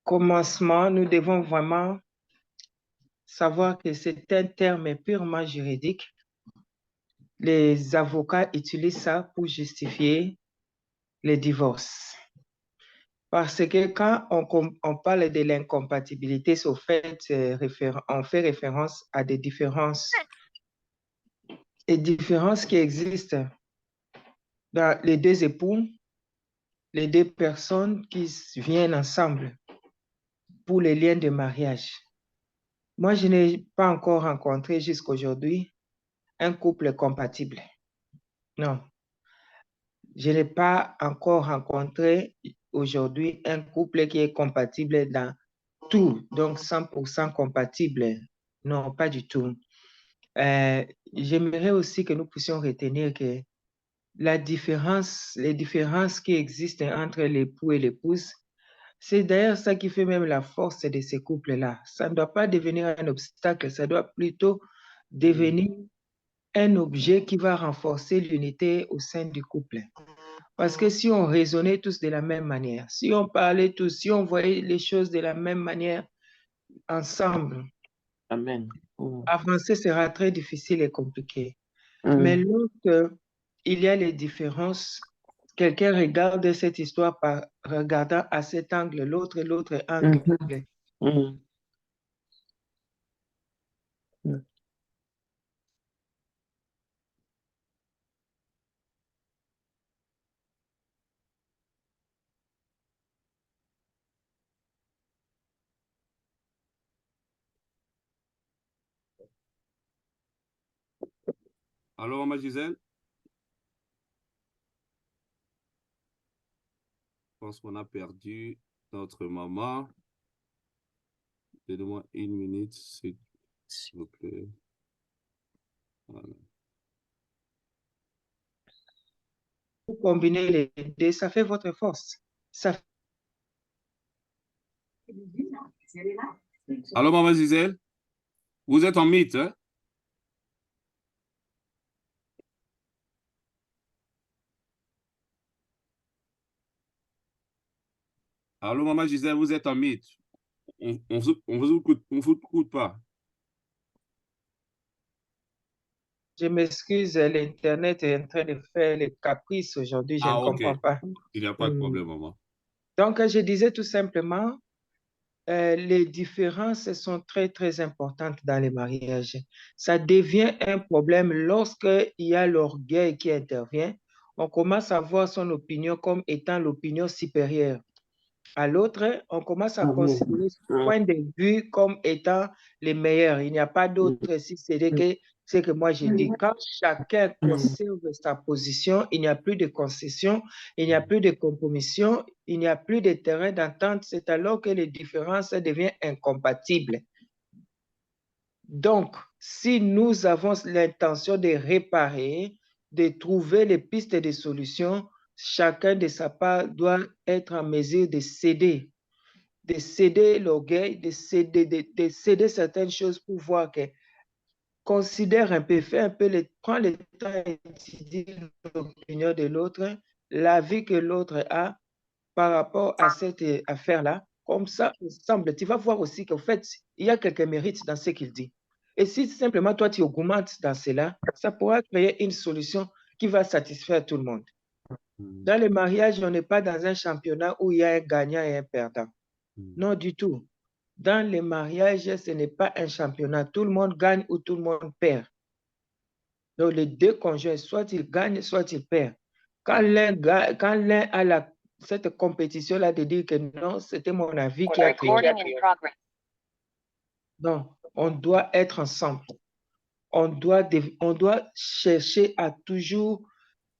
commencement, nous devons vraiment savoir que c'est un terme purement juridique. Les avocats utilisent ça pour justifier les divorces. Parce que quand on parle de l'incompatibilité, on fait référence à des différences qui existent dans les deux époux, les deux personnes qui viennent ensemble pour les liens de mariage. Moi, je n'ai pas encore rencontré jusqu'à aujourd'hui un couple compatible. Non, je n'ai pas encore rencontré aujourd'hui un couple qui est compatible dans tout, donc 100% compatible. Non, pas du tout. J'aimerais aussi que nous puissions retenir que les différences qui existent entre l'époux et l'épouse, c'est d'ailleurs ça qui fait même la force de ces couples-là. Ça ne doit pas devenir un obstacle, ça doit plutôt devenir un objet qui va renforcer l'unité au sein du couple. Parce que si on raisonnait tous de la même manière, si on parlait tous, si on voyait les choses de la même manière ensemble, Amen. avancer sera très difficile et compliqué. Mais lorsque il y a les différences, quelqu'un regarde cette histoire par regardant à cet angle, l'autre angle. Allô, maman Gisèle? Je pense qu'on a perdu notre maman. Donnez-moi une minute, s'il vous plaît. Voilà. Vous combinez les deux, ça fait votre force. Ça... Allô, maman Gisèle? Vous êtes en mythe, hein? Allô, maman Gisèle, vous êtes en mythe. On vous écoute pas. Je m'excuse, l'Internet est en train de faire les caprices aujourd'hui, je ne OK. comprends pas. Il n'y a pas de problème, maman. Donc, je disais tout simplement, les différences sont très, très importantes dans les mariages. Ça devient un problème lorsqu'il y a l'orgueil qui intervient. On commence à voir son opinion comme étant l'opinion supérieure à l'autre. On commence à considérer son point de vue comme étant le meilleur. Il n'y a pas d'autre si c'est que ce que moi j'ai dit. Quand chacun conserve sa position, il n'y a plus de concession, il n'y a plus de compromission, il n'y a plus de terrain d'entente. C'est alors que les différences deviennent incompatibles. Donc, si nous avons l'intention de réparer, de trouver les pistes de solutions, chacun de sa part doit être en mesure de céder l'orgueil, de céder certaines choses pour voir que considère un peu, prends le temps d'étudier l'opinion de l'autre, l'avis que l'autre a par rapport à cette affaire-là. Comme ça, ensemble, tu vas voir aussi qu'en fait, il y a quelques mérites dans ce qu'il dit. Et si simplement toi, tu augmentes dans cela, ça pourra créer une solution qui va satisfaire tout le monde. Dans le mariage, on n'est pas dans un championnat où il y a un gagnant et un perdant. Non, du tout. Dans les mariages, ce n'est pas un championnat. Tout le monde gagne ou tout le monde perd. Donc, les deux conjoints, soit ils gagnent, soit ils perdent. Quand l'un a cette compétition-là de dire que non, c'était mon avis qui a pris. Non, on doit être ensemble. On doit chercher à toujours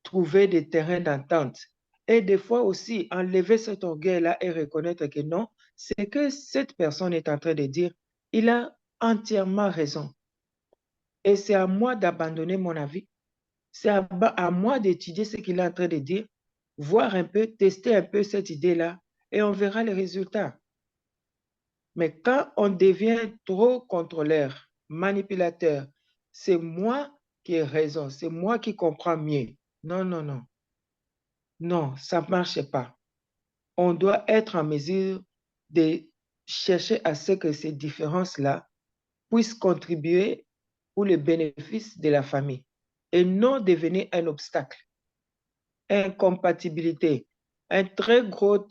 trouver des terrains d'entente. Et des fois aussi, enlever cet orgueil-là et reconnaître que non, c'est que cette personne est en train de dire, il a entièrement raison. Et c'est à moi d'abandonner mon avis. C'est à moi d'étudier ce qu'il est en train de dire, voir un peu, tester un peu cette idée-là, et on verra les résultats. Mais quand on devient trop contrôleur, manipulateur, c'est moi qui ai raison, c'est moi qui comprends mieux. Non, non, non. Non, ça ne marche pas. On doit être en mesure de chercher à ce que ces différences-là puissent contribuer pour le bénéfice de la famille et non devenir un obstacle. Incompatibilité, un très gros,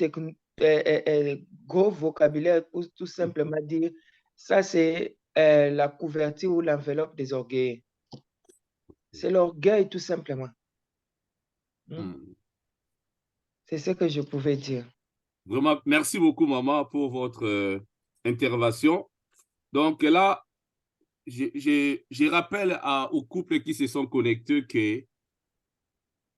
gros vocabulaire pour tout simplement dire ça, c'est la couverture ou l'enveloppe des orgueils. C'est l'orgueil tout simplement. C'est ce que je pouvais dire. Vraiment, merci beaucoup, maman, pour votre intervention. Donc là, je rappelle aux couples qui se sont connectés que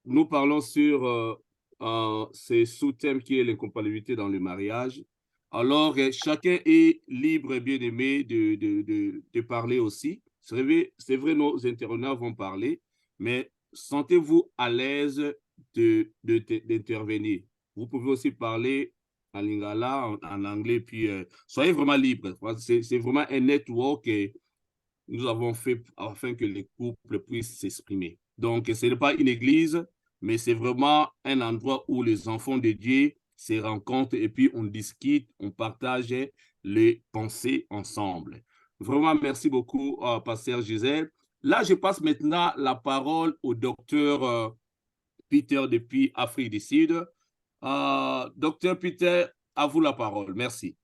nous parlons sur ce sous-thème qui est l'incompatibilité dans le mariage. Alors, chacun est libre et bien aimé de parler aussi. C'est vrai, nos intervenants vont parler, mais sentez-vous à l'aise d'intervenir. Vous pouvez aussi parler en lingala, en anglais, puis soyez vraiment libre. C'est vraiment un network que nous avons fait afin que les couples puissent s'exprimer. Donc, ce n'est pas une église, mais c'est vraiment un endroit où les enfants de Dieu se rencontrent et puis on discute, on partage les pensées ensemble. Vraiment, merci beaucoup, Pasteur Gisèle. Là, je passe maintenant la parole au docteur Peter depuis Afrique du Sud. Docteur Peter, à vous la parole. Merci.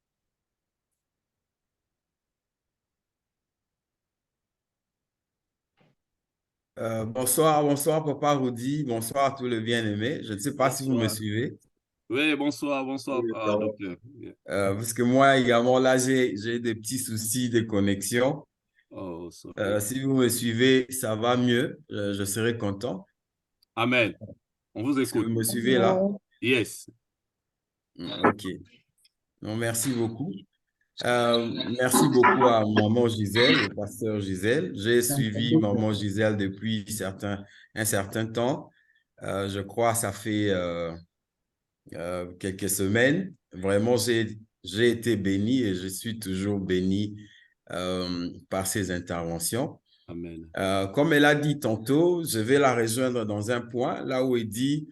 Bonsoir, Papa Rudy. Bonsoir à tous les bien-aimés. Je ne sais pas si vous me suivez. Oui, bonsoir, Oui, docteur. parce que moi également, là, j'ai des petits soucis de connexion. Oh, Si vous me suivez, ça va mieux. Je serai content. Amen. On vous Est-ce que écoute. vous me suivez là? Yes. OK. Donc, merci beaucoup. Merci beaucoup à Maman Gisèle, au pasteur Gisèle. J'ai suivi Maman Gisèle depuis un certain temps. Je crois que ça fait quelques semaines. Vraiment, j'ai été béni et je suis toujours béni par ses interventions. Amen. Comme elle a dit tantôt, je vais la rejoindre dans un point, là où elle dit,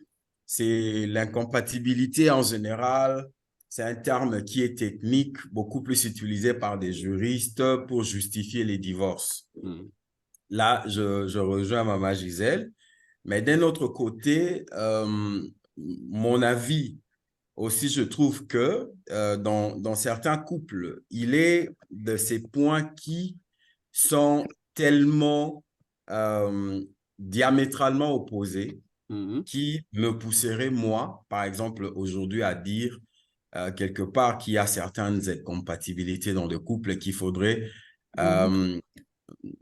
c'est l'incompatibilité en général. C'est un terme qui est technique, beaucoup plus utilisé par des juristes pour justifier les divorces. Là, je rejoins Maman Gisèle. Mais d'un autre côté, mon avis aussi, je trouve que dans certains couples, il est de ces points qui sont tellement diamétralement opposés qui me pousseraient, moi, par exemple, aujourd'hui à dire quelque part qu'il y a certaines incompatibilités dans le couple et qu'il faudrait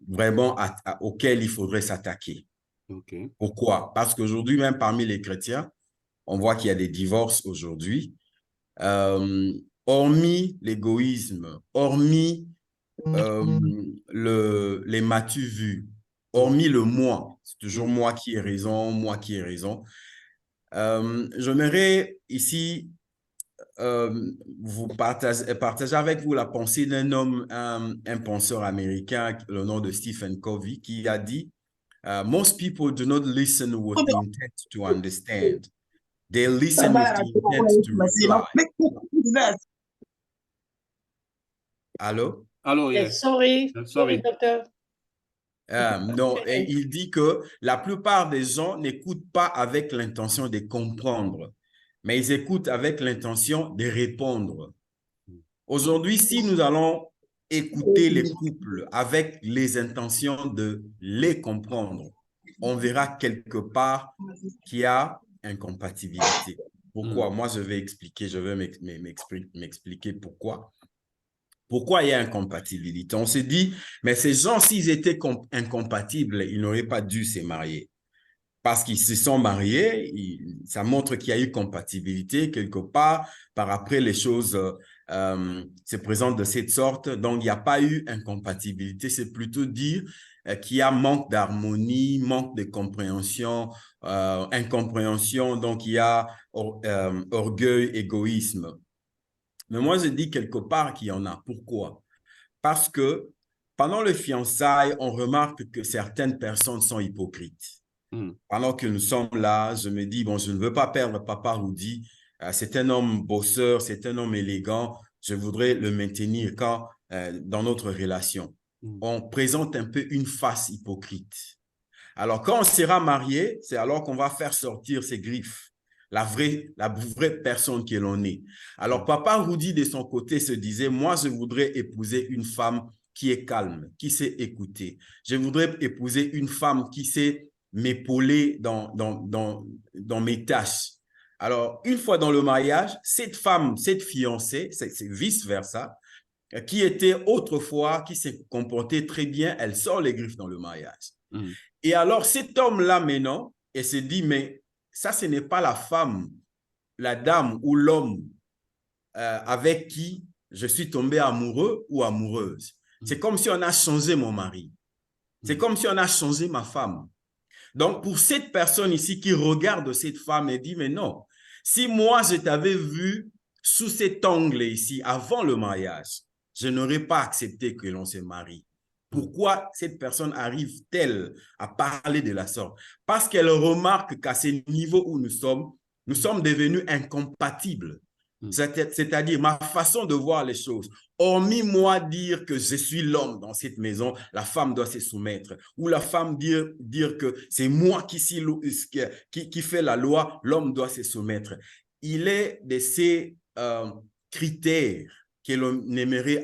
vraiment auxquelles il faudrait s'attaquer. Okay. Pourquoi? Parce qu'aujourd'hui, même parmi les chrétiens, on voit qu'il y a des divorces aujourd'hui. Hormis l'égoïsme, hormis les m'as-tu vu, hormis le moi, c'est toujours moi qui ai raison, moi qui ai raison. J'aimerais ici vous partager avec vous la pensée d'un homme, un penseur américain, le nom de Stephen Covey, qui a dit most people do not listen with the intent to understand. They listen with the intent to reply. Allô? Allô, yes. Sorry, docteur. Non, et il dit que la plupart des gens n'écoutent pas avec l'intention de comprendre, mais ils écoutent avec l'intention de répondre. Aujourd'hui, si nous allons écouter les couples avec les intentions de les comprendre, on verra quelque part qu'il y a incompatibilité. Pourquoi? Moi, je vais expliquer, je vais m'expliquer pourquoi. Pourquoi il y a incompatibilité? On se dit, mais ces gens, s'ils étaient incompatibles, ils n'auraient pas dû se marier. Parce qu'ils se sont mariés, ça montre qu'il y a eu compatibilité quelque part. Par après, les choses se présentent de cette sorte. Donc, il n'y a pas eu incompatibilité. C'est plutôt dire qu'il y a manque d'harmonie, manque de compréhension, incompréhension. Donc, il y a orgueil, égoïsme. Mais moi, je dis quelque part qu'il y en a. Pourquoi? Parce que pendant le fiançailles, on remarque que certaines personnes sont hypocrites. Pendant que nous sommes là, je me dis, bon, je ne veux pas perdre Papa Rudy. C'est un homme bosseur, c'est un homme élégant. je voudrais le maintenir quand, dans notre relation. On présente un peu une face hypocrite. Alors, quand on sera marié, c'est alors qu'on va faire sortir ses griffes, la vraie personne que l'on est. Alors, Papa Rudy, de son côté, se disait, moi, je voudrais épouser une femme qui est calme, qui sait écouter. Je voudrais épouser une femme qui sait m'épauler dans mes tâches. Alors, une fois dans le mariage, cette femme, cette fiancée, c'est vice-versa, qui était autrefois, qui s'est comportée très bien, elle sort les griffes dans le mariage. Et alors, cet homme-là, maintenant, il se dit, mais ça, ce n'est pas la femme, la dame ou l'homme avec qui je suis tombé amoureux ou amoureuse. C'est comme si on a changé mon mari. C'est comme si on a changé ma femme. Donc, pour cette personne ici qui regarde cette femme et dit, mais non, si moi, je t'avais vu sous cet angle ici, avant le mariage, je n'aurais pas accepté que l'on se marie. Pourquoi cette personne arrive-t-elle à parler de la sorte? Parce qu'elle remarque qu'à ce niveau où nous sommes devenus incompatibles. C'est-à-dire ma façon de voir les choses. Hormis moi dire que je suis l'homme dans cette maison, la femme doit se soumettre. Ou la femme dire que c'est moi qui fait la loi, l'homme doit se soumettre. Il est de ces critères que l'on aimerait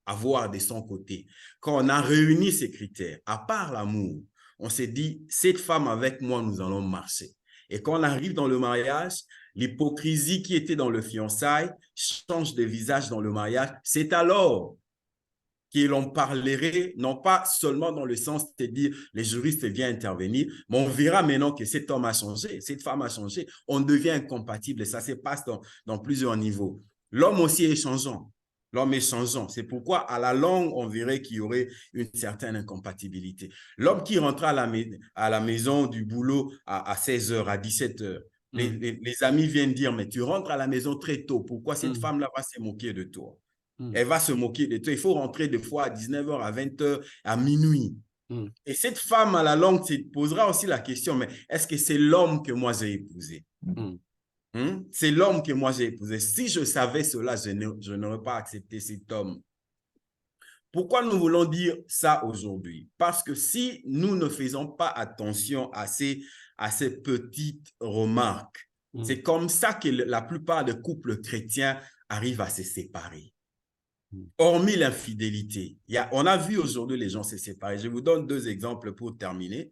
avoir de son côté. Quand on a réuni ces critères, à part l'amour, on s'est dit, cette femme avec moi, nous allons marcher. Et quand on arrive dans le mariage, l'hypocrisie qui était dans le fiançailles change de visage dans le mariage. C'est alors que l'on parlerait, non pas seulement dans le sens de dire les juristes viennent intervenir, mais on verra maintenant que cet homme a changé, cette femme a changé, on devient incompatible et ça se passe dans plusieurs niveaux. L'homme aussi est changeant. L'homme est changeant. C'est pourquoi, à la longue, on verrait qu'il y aurait une certaine incompatibilité. L'homme qui rentre à la maison du boulot à 16h, à 17h, les amis viennent dire, mais tu rentres à la maison très tôt. Pourquoi cette femme-là va se moquer de toi? Elle va se moquer de toi. Il faut rentrer des fois à 19h, à 20h, à minuit. Et cette femme, à la longue, se posera aussi la question, mais est-ce que c'est l'homme que moi j'ai épousé? C'est l'homme que moi j'ai épousé. Si je savais cela, je n'aurais pas accepté cet homme. Pourquoi nous voulons dire ça aujourd'hui? Parce que si nous ne faisons pas attention à ces petites remarques, c'est comme ça que la plupart des couples chrétiens arrivent à se séparer. Hormis l'infidélité, on a vu aujourd'hui les gens se séparer. Je vous donne 2 exemples pour terminer.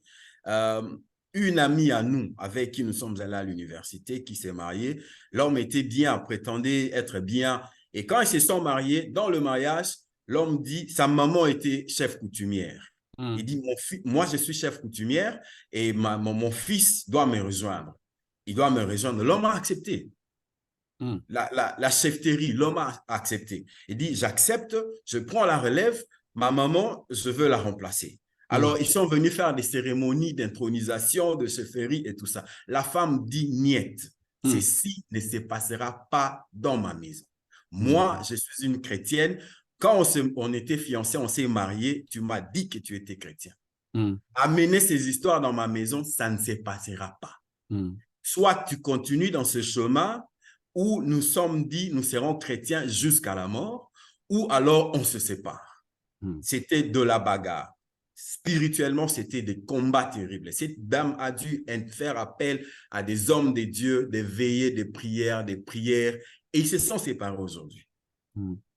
Une amie à nous, avec qui nous sommes allés à l'université, qui s'est mariée. L'homme était bien, prétendait être bien. Et quand ils se sont mariés, dans le mariage, l'homme dit, sa maman était chef coutumière. Il dit, moi je suis chef coutumière et mon fils doit me rejoindre. Il doit me rejoindre. L'homme a accepté. La chefferie, l'homme a accepté. Il dit, j'accepte, je prends la relève, ma maman, je veux la remplacer. Alors, ils sont venus faire des cérémonies d'intronisation, de chefferie et tout ça. La femme dit, niet, ceci ne se passera pas dans ma maison. Moi, je suis une chrétienne. Quand on était fiancés, on s'est mariés, tu m'as dit que tu étais chrétien. Amener ces histoires dans ma maison, ça ne se passera pas. Soit tu continues dans ce chemin, où nous sommes dit, nous serons chrétiens jusqu'à la mort, ou alors on se sépare. C'était de la bagarre. Spirituellement, c'était des combats terribles. Cette dame a dû faire appel à des hommes de Dieu, des veillées, des prières, et ils se sont séparés aujourd'hui.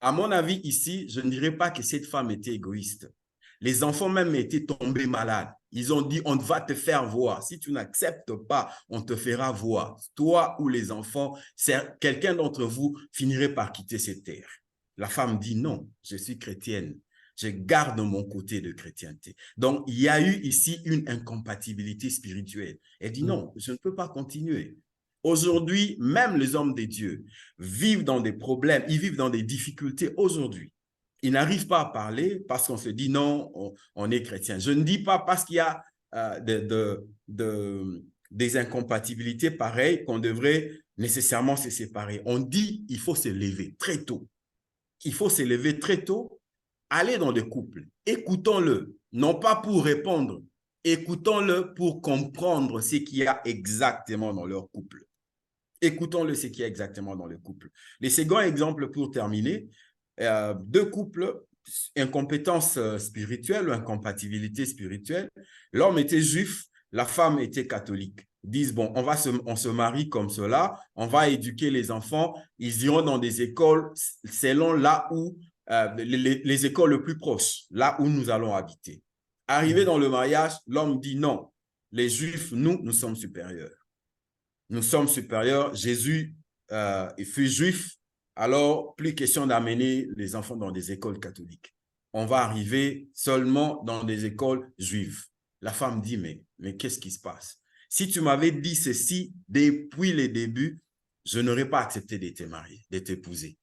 À mon avis, ici, je ne dirais pas que cette femme était égoïste. Les enfants même étaient tombés malades. Ils ont dit, on va te faire voir. Si tu n'acceptes pas, on te fera voir. Toi ou les enfants, quelqu'un d'entre vous finirait par quitter cette terre. La femme dit, non, je suis chrétienne. Je garde mon côté de chrétienté. Donc, il y a eu ici une incompatibilité spirituelle. Elle dit, non, je ne peux pas continuer. Aujourd'hui, même les hommes de Dieu vivent dans des problèmes, ils vivent dans des difficultés aujourd'hui. Ils n'arrivent pas à parler parce qu'on se dit non, on est chrétien. Je ne dis pas parce qu'il y a des incompatibilités pareilles qu'on devrait nécessairement se séparer. On dit il faut se lever très tôt. Il faut se lever très tôt, aller dans des couples, écoutons-le, non pas pour répondre, écoutons-le pour comprendre ce qu'il y a exactement dans leur couple. Écoutons-le, ce qui est exactement dans le couple. Les seconds exemples pour terminer, deux couples, incompétence spirituelle ou incompatibilité spirituelle. L'homme était juif, la femme était catholique. Ils disent, bon, on se marie comme cela, on va éduquer les enfants, ils iront dans des écoles selon là où, les écoles les plus proches, là où nous allons habiter. Arrivé dans le mariage, l'homme dit non, les juifs, nous sommes supérieurs. Nous sommes supérieurs. Jésus il fut juif, alors plus question d'amener les enfants dans des écoles catholiques. On va arriver seulement dans des écoles juives. La femme dit, mais qu'est-ce qui se passe? Si tu m'avais dit ceci depuis le début, je n'aurais pas accepté de te marier, de t'épouser.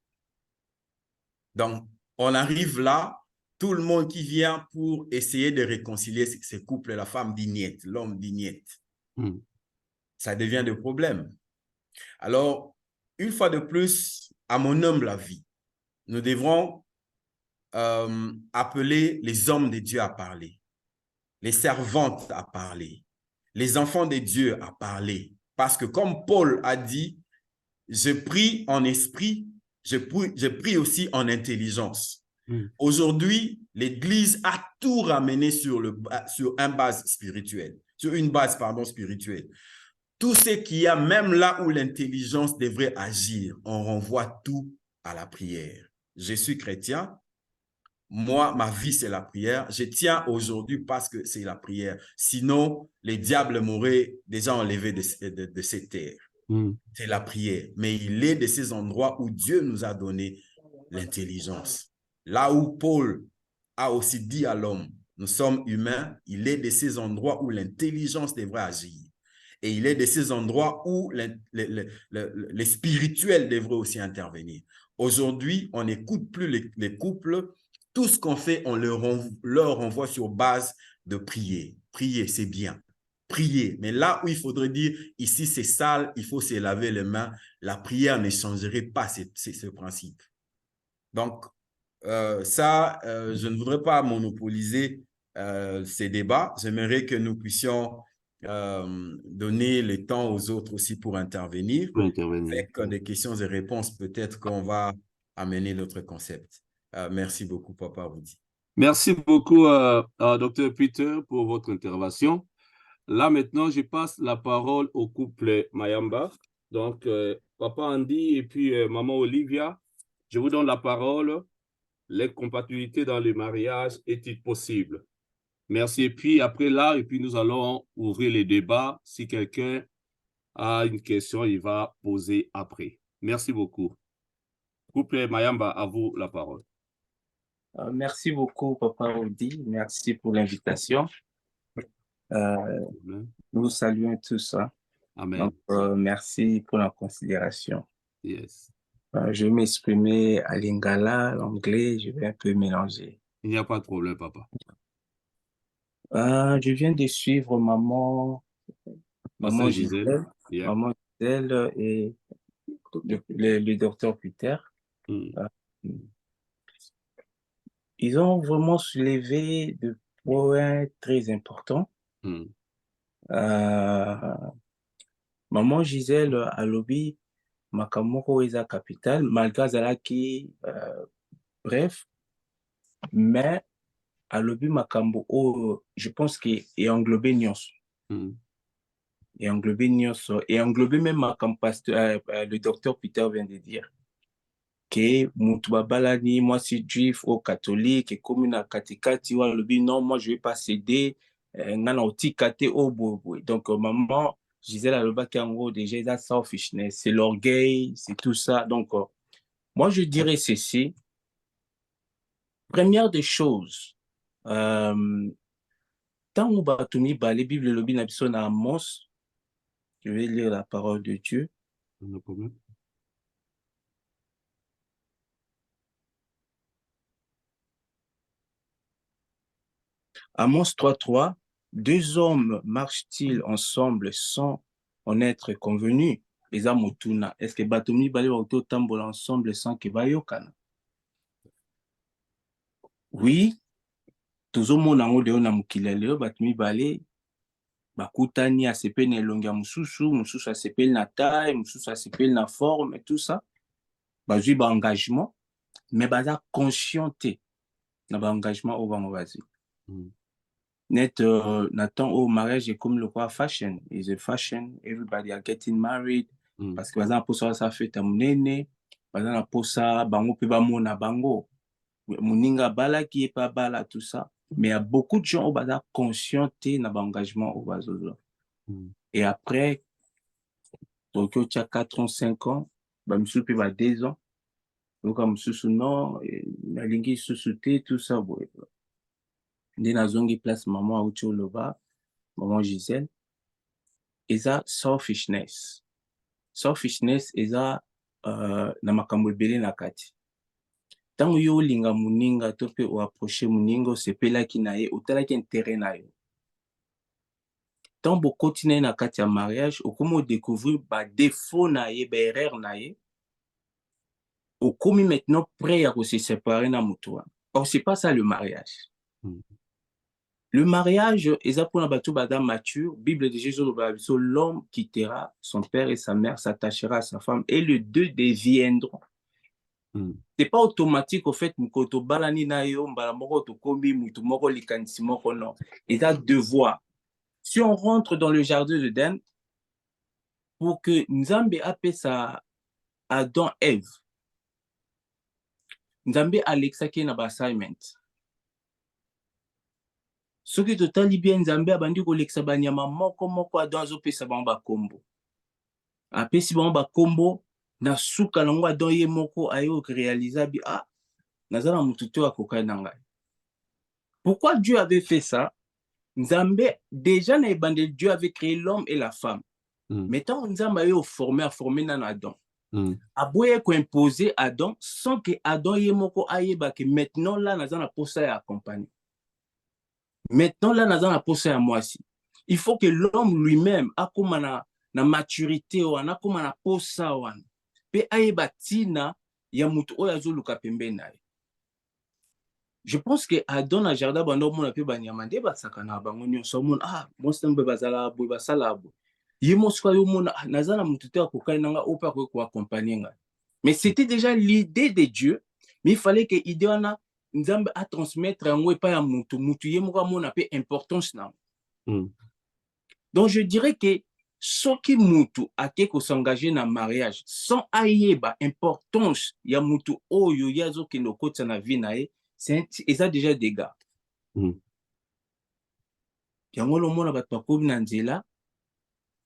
Donc, on arrive là, tout le monde qui vient pour essayer de réconcilier ces couples, la femme dit niet, l'homme dit niet. Ça devient des problèmes. Alors, une fois de plus, à mon humble avis, nous devrons appeler les hommes de Dieu à parler, les servantes à parler, les enfants de Dieu à parler. Parce que comme Paul a dit, je prie en esprit, je prie aussi en intelligence. Aujourd'hui, l'Église a tout ramené sur une base spirituelle. Tout ce qu'il y a, même là où l'intelligence devrait agir, on renvoie tout à la prière. Je suis chrétien. Moi, ma vie, c'est la prière. Je tiens aujourd'hui parce que c'est la prière. Sinon, les diables m'auraient déjà enlevé de ces terres. C'est la prière. Mais il est de ces endroits où Dieu nous a donné l'intelligence. Là où Paul a aussi dit à l'homme, nous sommes humains, il est de ces endroits où l'intelligence devrait agir. Et il est de ces endroits où les spirituels devraient aussi intervenir. Aujourd'hui, on n'écoute plus les couples. Tout ce qu'on fait, on leur renvoie sur base de prier. Prier, c'est bien. Prier. Mais là où il faudrait dire, ici c'est sale, il faut se laver les mains, la prière ne changerait pas ce principe. Donc, je ne voudrais pas monopoliser ces débats. J'aimerais que nous puissions donner le temps aux autres aussi pour intervenir. Avec des questions et réponses, peut-être qu'on va amener notre concept. Merci beaucoup, Papa Rudy. Merci beaucoup, Dr. Peter, pour votre intervention. Là, maintenant, je passe la parole au couple Mayamba. Donc, Papa Andy et puis Maman Olivia, je vous donne la parole. L'incompatibilité dans le mariage est-il possible? Merci. Et puis, après là, et puis nous allons ouvrir les débats. Si quelqu'un a une question, il va poser après. Merci beaucoup. Couple Mayamba, à vous la parole. Merci beaucoup, Papa Rudy. Merci pour l'invitation. Nous saluons tous. Hein. Amen. Donc, merci pour la considération. Yes. Je vais m'exprimer à lingala, l'anglais, je vais un peu mélanger. Il n'y a pas de problème, papa. Je viens de suivre Maman Gisèle, yeah. Maman Gisèle et le docteur Peter. Ils ont vraiment soulevé des points très importants. Maman Gisèle a lobby Makamoko est la capitale, malgré Zalaki, bref, mais à lobby Makambo, je pense qu'il est englobé Nyos. Et englobé Nyos, et englobé même Makambo, le docteur Peter vient de dire que Moutubabalani, moi c'est juif ou catholique, et comme une katikati ou lobby, non, moi je ne vais pas céder, donc maman, Gisèle Aloba qui en gros déjà la selfishness, c'est l'orgueil, c'est tout ça. Donc, moi je dirais ceci. Première des choses, tant on va tourner les Bible lobby n'abson à Amos, je vais lire la parole de Dieu. Amos 3.3, deux hommes marchent-ils ensemble sans en être convenus? Est-ce que Batoumi Bali va tambola ensemble sans que Bayokana? Oui, tout le monde a dit que Batoumi Bali bakutani asepeli na elongi ya mosusu asepeli na taille, mosusu asepeli na forme et tout ça, bazwi engagement, mais baza conscient te na engagement oyo bango bazwi. Net na temps au mariage est comme le quoi fashion, is a fashion, everybody are getting married, parce que baza na posa sa fête munene, baza na posa bango pe bamona bango moninga balaki et pas bala tout ça, mais il y a beaucoup de gens au baza conscient te na engagement au bazozo. Et après Tokyo tu as 4 ans 5 ans, ba misusu pe ba 2 ans, donc misusu non na lingi susuté tout ça boy. Nde nazongi place maman auti oloba, maman Gisèle, eza selfishness eza na makambo ebele na kati. Tango yo olinga moninga to pe oapproche moninga osepelaki na ye otalaki intérêt na yo, tango bokoti na ye na kati ya mariage okomi odécouvrir badéfaut na ye baerreur na ye, okomi maintenant prêt ya kose séparer na moto wana. Or c'est pas ça le mariage. Le mariage, pour la mature, Bible de Jésus, l'homme quittera son père et sa mère, s'attachera à sa femme, et les deux deviendront. C'est pas automatique au fait que balani na yo mbala moko to komi mutu moko likanisi moko non. Et ça devoir. Si on rentre dans le jardin d'Éden, pour que Nzambe appelle ça Adam Ève, Nzambe Alexa qui na ba assignment. Ce qui totali bien Nzambe abandi kolekisa banyama moko Adam azopesa bango bakombo. Apesi bango bakombo na suka nango Adam ye moko ayo réaliser bi nazala mutu to akokai na ngai. Pourquoi Dieu avait fait ça? Nzambe déjà na ebandeli Dieu avait créé l'homme et la femme. Mais tant Nzambe ayo formé na Adam. Aboye ko imposer Adam sans que Adam ye moko ayeba que maintenant là nazala posa ya accompagner. Maintenant, là, nous avons posé à moi aussi. Il faut que l'homme lui-même a comme na maturité, a comme na posa wan. Pe ayeba tina ya mutu oya zoluka pembeni na ye. Je pense que Adam na jardin bando mona pe banyamande basakana bango nyonso mona monsta mbe bazala boy basala bo. Ye moswa yo mona nazana mutu te akokai nanga opa ko accompagner nga. Mais c'était déjà l'idée de Dieu, mais il fallait que idée wana Nzambe a transmettre en pas ya mutu ye moko mona pe importance na. Donc je dirais que soki mutu ake ko s'engager na mariage sans ayeba importance ya mutu oyo yazo kendo kotsa na vie na ye, c'est ça déjà des gars. Yango lo mona bat bakomi na nzela,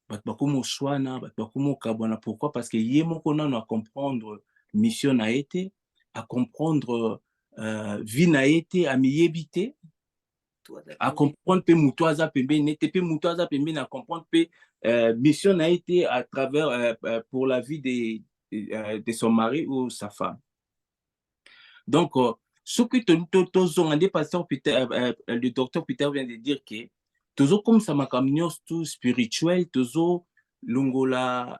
bat bakomi oswana, bat bakomi okabwana. Pourquoi? Parce que ye moko nano a comprendre mission na été, à comprendre vie na été, à miyebite, à comprendre pe mutoaza pembe nete pe mutoaza pembe na comprendre pe mission na été à travers pour la vie de son mari ou sa femme. Donc ce que le docteur Peter vient de dire que toujours comme ça makamnyos tout spirituel toujours longola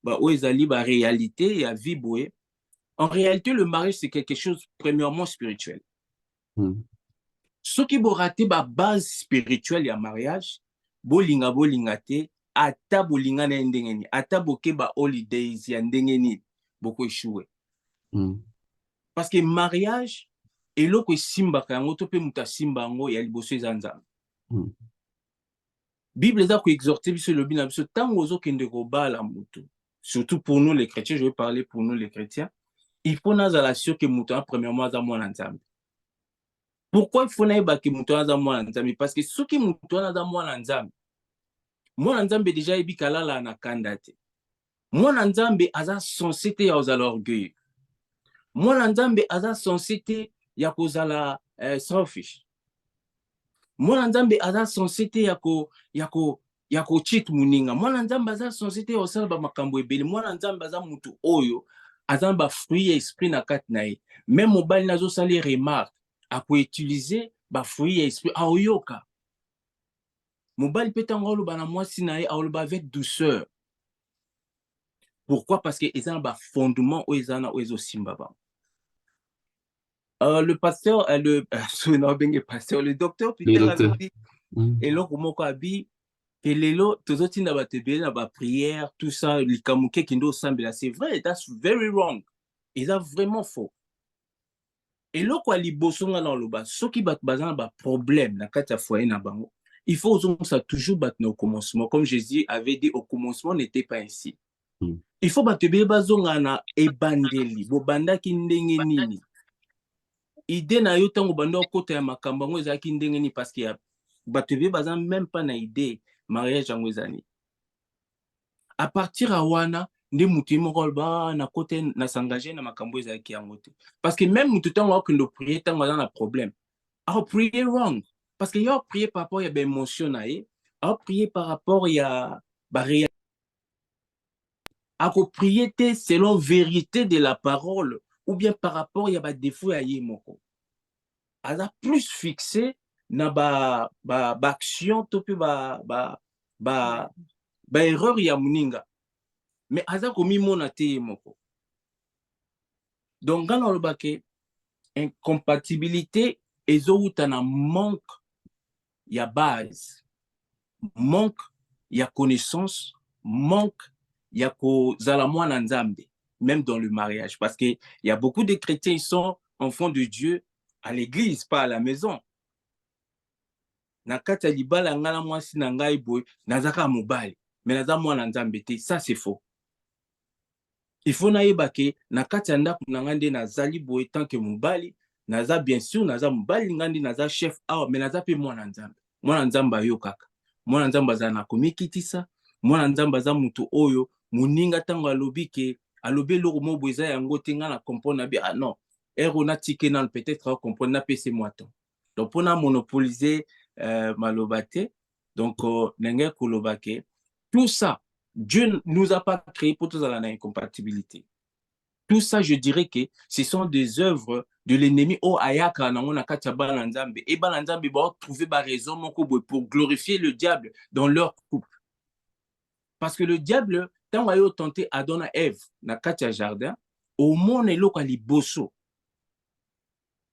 ba oezali ba réalité ya vie boé. En réalité, le mariage, c'est quelque chose, premièrement, spirituel. Ce qui va rater la base spirituelle du mariage, bolinga te, ata bolinga na ndengeni, ata bokeba holidays ya ndengeni, boko échoué. Parce que mariage, eloko simba kango to pe muta simba ngo ya liboso ezanza. Bible eza ko exhorter biso lobi na biso tango ozokende kobala mutu. Surtout pour nous les chrétiens, je vais parler pour nous les chrétiens. Il faut nazala sûr que mutu premièrement za mwana nzambe. Pourquoi il faut naïba que mutu za mwana nzambe? Parce que ceux qui mutu za mwana nzambe déjà ebi kalala na kandate. Mwana nzambe aza censé te ya ozala orgueil. Mwana nzambe aza censé te ya kozala selfish. Mwana nzambe aza censé te ya ko cheat muninga. Mwana nzambe aza censé te ya osala ba makambo ebele. Mwana nzambe aza mutu oyo azan ba fruit esprit na kat na ye. Même mobile nazo sali remarque a ko utiliser ba fruit esprit a oyoka. Mobile petango lo bana mwasi na ye a lo ba avec douceur. Pourquoi? Parce que ezan ba fondement o ezana o ezo simba ba. Le pasteur le docteur Peter a dit et l'autre moko abi que lelo tozotinda bato ebele na baprière tout ça likambo keke nde osambela c'est vrai, that's very wrong, eza vraiment faux. Eloko ya liboso nga na oloba soki bato baza na baproblème na kati ya foyer na bango, il faut ozongisa toujours bato na au commencement, comme Jésus avait dit au commencement n'était pas ainsi. Il faut bato ebele bazonga na ebandeli bobandaki ndenge nini, idée na yo ntango banda okota ya makambo yango ezalaki ndenge nini, parce que bato ebele baza même pas na idée mariage yango ezali. À partir à wana nde mutu moko aloba na kote na s'engager na makambo ezalaki yango te, parce que même mutu ntango akende prier ntango aza na problème prier wrong, parce que yo prier par rapport ya baémotion na ye, prier par rapport ya baréalité, prier te selon vérité de la parole ou bien par rapport ya badéfaut ya ye moko, aza plus fixé na action to pe erreur ya muninga, mais aza komimona te ye moko. Donc, dans le incompatibilité, ezouta na manque ya base, manque ya connaissance, manque ya kozala mwana nzambe, même dans le mariage. Parce qu'il y a beaucoup de chrétiens, ils sont enfants de Dieu à l'église, pas à la maison. Na kati ya libala ngala mwasi na ngai boy, nazaka mobali, mais naza mwana nzambe te, ça c'est faux. Il faut naïba ke na kati ya ndako na ngai nde nazali boye tant que mobali, naza bien sûr naza mobali ngandi naza chef awa, mais naza pe mwana nzambe. Mwana nzambe ayo kaka. Mwana nzambe aza na komikitisa, mwana nzambe aza mutu oyo muninga tango alobi ke alobi eloko mo boye eza yango te nga na comprendre na bi non. Ero na tike nan peut-être à comprendre na pese moi temps. Donc pour na monopoliser maloba te, donc nenge koloba ke tout ça Dieu ne nous a pas créé pour tous à l'incompatibilité. Tout ça, je dirais que ce sont des œuvres de l'ennemi. Oh, ayaka, on a katia balanzambe. Et balanzambe va trouver ba raison pour glorifier le diable dans leur couple. Parce que le diable, tant qu'il a tenté Adam et Ève na katia jardin, au monde est local liboso.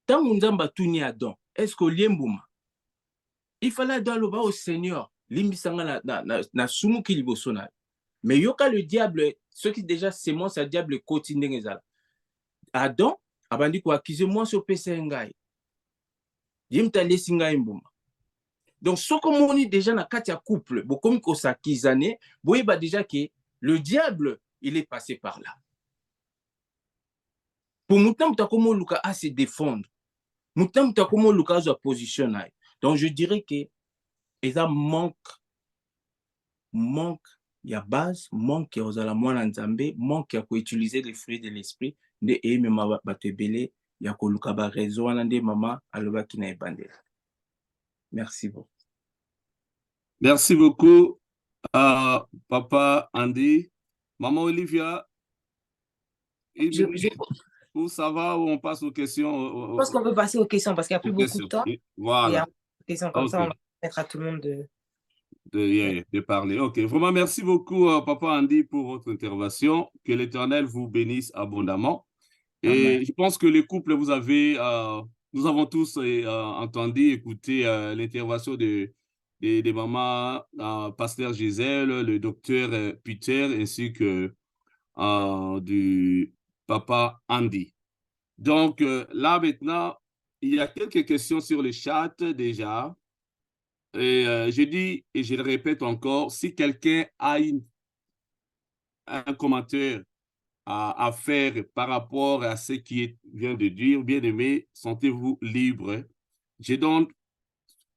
Tant qu'on a tuni Adam, est-ce que liembouma? Il fallait aller au Seigneur. Limbisanga na sumu ki liboso na. Mais yoka le diable, ce qui déjà c'est moi, c'est le diable quotidien. Adam, abandi ko accuser moi sur PC ngai. Yimta lesi ngai mbuma. Donc ce comme on dit déjà na katia couple, bo comme ko s'accusane, boye ba déjà que le diable, il est passé par là. Pour mutam ta komo luka a se défendre. Mutam ta komo luka zo position. Donc je dirais que ça manque il y a base, manque aux alamouans nzambe, manque à utiliser les fruits de l'esprit, de mama batebele, ya ko lukaba réseau anande mama aloba kina ebande. Merci beaucoup. Merci beaucoup, Papa Andy. Maman Olivia, où ça va, où on passe aux questions? Je pense qu'on peut passer aux questions parce qu'il n'y a plus beaucoup de temps. Voilà. Et à questions comme ça, on va permettre à tout le monde de parler. Ok, vraiment merci beaucoup, Papa Andy, pour votre intervention. Que l'Éternel vous bénisse abondamment. Et Amen. Je pense que les couples, nous avons tous entendu, écouté l'intervention de maman, pasteur Gisèle, le docteur Peter, ainsi que du papa Andy. Donc là maintenant, il y a quelques questions sur le chat déjà. Et je dis, et je le répète encore, si quelqu'un a un commentaire à faire par rapport à ce qui vient de dire, bien aimé, sentez-vous libre. Je donne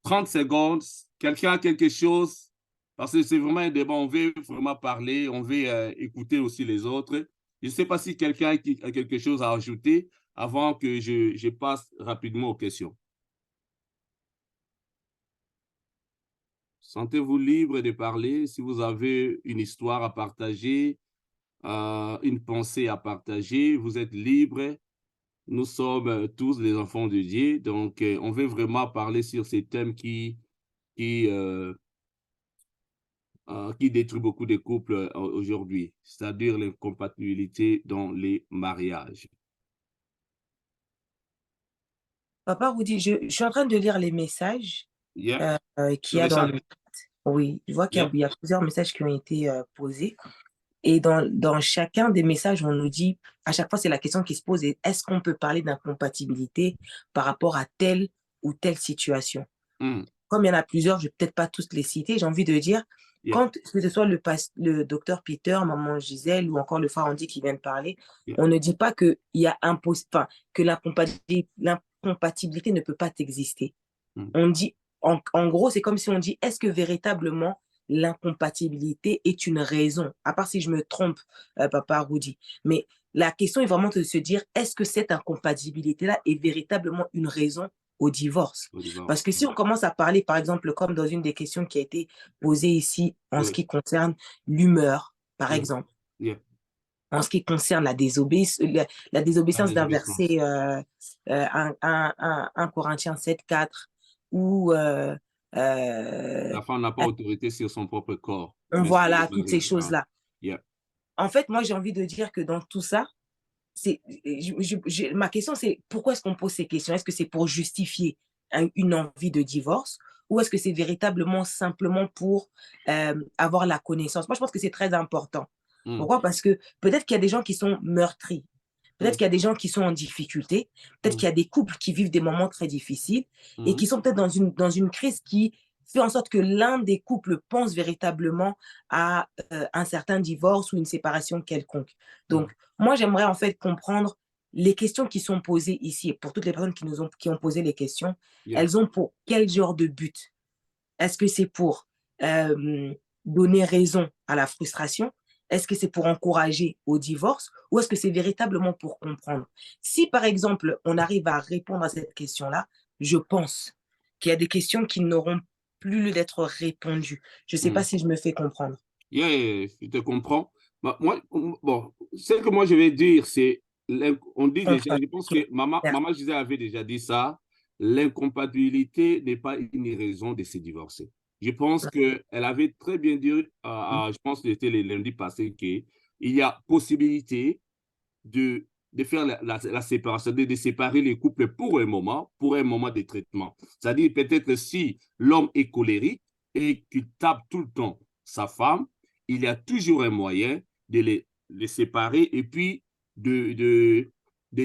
30 secondes. Quelqu'un a quelque chose, parce que c'est vraiment un débat, on veut vraiment parler, on veut écouter aussi les autres. Je ne sais pas si quelqu'un a quelque chose à ajouter avant que je passe rapidement aux questions. Sentez-vous libre de parler. Si vous avez une histoire à partager, une pensée à partager, vous êtes libre. Nous sommes tous les enfants de Dieu, donc on veut vraiment parler sur ces thèmes qui détruit beaucoup de couples aujourd'hui, c'est-à-dire l'incompatibilité dans les mariages. Papa Rudy, je suis en train de lire les messages qu'il y a dans le chat. Oui, je vois qu'il Yeah. y a plusieurs messages qui ont été posés. Et dans chacun des messages, on nous dit, à chaque fois, c'est la question qui se pose, est-ce qu'on peut parler d'incompatibilité par rapport à telle ou telle situation? Comme il y en a plusieurs, je ne vais peut-être pas tous les citer, j'ai envie de dire, Yeah. quand que ce soit le docteur Peter, maman Gisèle ou encore le frère Andy qui vient de parler, Yeah. on ne dit pas que, que l'incompatibilité ne peut pas exister. On dit, en gros, c'est comme si on dit, est-ce que véritablement l'incompatibilité est une raison? À part si je me trompe, papa Rudy. Mais la question est vraiment de se dire, est-ce que cette incompatibilité-là est véritablement une raison au divorce? Parce que si on commence à parler, par exemple, comme dans une des questions qui a été posée ici, en ce qui concerne l'humeur, par exemple, en ce qui concerne la désobéissance d'un verset 1 Corinthiens 7,4, où la femme n'a pas autorité sur son propre corps. Voilà, toutes ces choses-là. En fait, moi, j'ai envie de dire que dans tout ça, ma question, c'est pourquoi est-ce qu'on pose ces questions? Est-ce que c'est pour justifier une envie de divorce ou est-ce que c'est véritablement simplement pour avoir la connaissance? Moi, je pense que c'est très important. Pourquoi? Parce que peut-être qu'il y a des gens qui sont meurtris. Peut-être qu'il y a des gens qui sont en difficulté. Peut-être qu'il y a des couples qui vivent des moments très difficiles et qui sont peut-être dans une crise qui fait en sorte que l'un des couples pense véritablement à un certain divorce ou une séparation quelconque. Donc, moi, j'aimerais en fait comprendre les questions qui sont posées ici. Et pour toutes les personnes qui ont posé les questions, elles ont pour quel genre de but? Est-ce que c'est pour donner raison à la frustration? Est-ce que c'est pour encourager au divorce ou est-ce que c'est véritablement pour comprendre? Si, par exemple, on arrive à répondre à cette question-là, je pense qu'il y a des questions qui n'auront plus lieu d'être répondues. Je ne sais pas si je me fais comprendre. Je te comprends. Bah, moi, bon, ce que moi je vais dire, c'est, on dit déjà, je pense que maman Gisèle avait déjà dit ça, l'incompatibilité n'est pas une raison de se divorcer. Je pense qu'elle avait très bien dit, je pense que c'était le lundi passé, qu'il y a possibilité de faire la séparation, de séparer les couples pour un moment de traitement. C'est-à-dire peut-être si l'homme est colérique et qu'il tape tout le temps sa femme, il y a toujours un moyen de les séparer et puis de